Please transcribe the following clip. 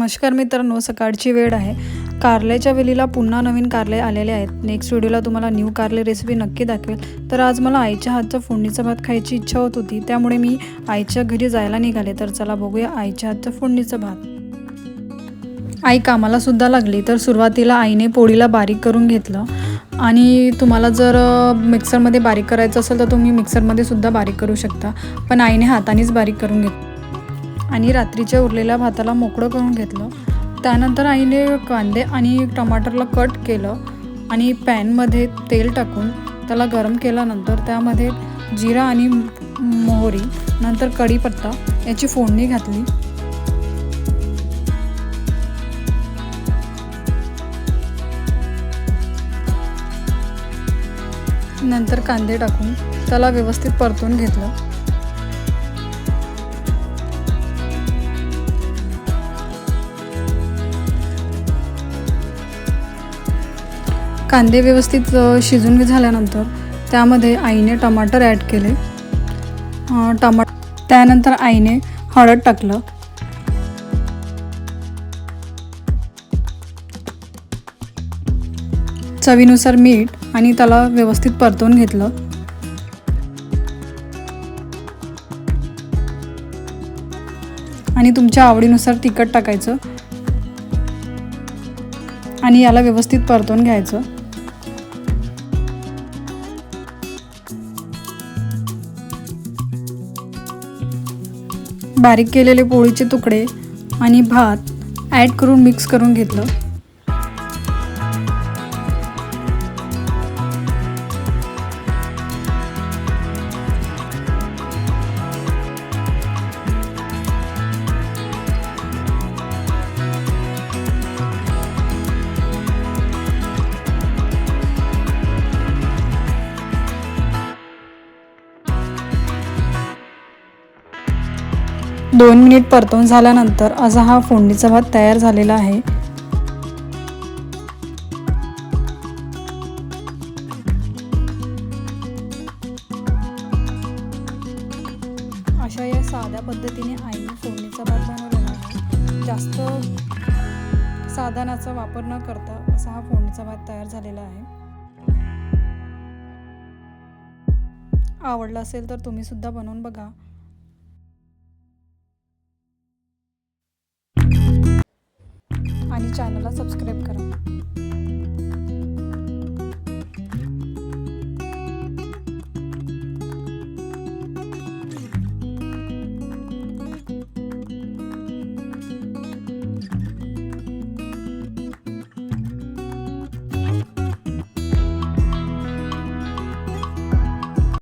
नमस्कार मित्रांनो, सकाळची वेळ आहे। कारल्याच्या वेलीला पुन्हा नवीन कारले आलेले आहेत। नेक्स्ट व्हिडिओला तुम्हाला न्यू कारले रेसिपी नक्की दाखवेल। तर आज मला आईच्या हातचा फोडणीचा भात खायची इच्छा होत होती, त्यामुळे मी आईच्या घरी जायला निघाले। तर चला बघूया आईच्या हातचा फोडणीचा भात। आई कामाला सुद्धा लागली। तर सुरुवातीला आईने पोळीला बारीक करून घेतलं आणि तुम्हाला जर मिक्सरमध्ये बारीक करायचं असेल तर तुम्ही मिक्सरमध्ये सुद्धा बारीक करू शकता, पण आईने हातानेच बारीक करून घेतलं आणि रात्रीच्या उरलेल्या भाताला मोकळं करून घेतलं। त्यानंतर आईने कांदे आणि टमाटरला कट केलं आणि पॅनमध्ये तेल टाकून त्याला गरम केल्यानंतर त्यामध्ये जिरा आणि मोहरी नंतर कढीपत्ता याची फोडणी घातली। नंतर कांदे टाकून त्याला व्यवस्थित परतून घेतलं। कांदे व्यवस्थित शिजून झाल्यानंतर त्यामध्ये आईने टमाटर ॲड केले। त्यानंतर आईने हळद टाकलं, चवीनुसार मीठ आणि त्याला व्यवस्थित परतून घेतलं। आणि तुमच्या आवडीनुसार तिखट टाकायचं आणि याला व्यवस्थित परतून घ्यायचं। बारीक केलेले पोळीचे तुकडे आणि भात ॲड करून मिक्स करून घेतलं। दोन मिनिट परतवून झाल्यानंतर असा हा फोडणीचा भात तयार झालेला आहे। अशा या साध्या पद्धतीने आईने फोडणीचा भात बनवलेला आहे। जास्त साधनाचा वापर न करता असा हा फोडणीचा भात तयार झालेला आहे। आवडला असेल तर तुम्ही सुद्धा बनवून बघा आणि चॅनलला सबस्क्राईब करा।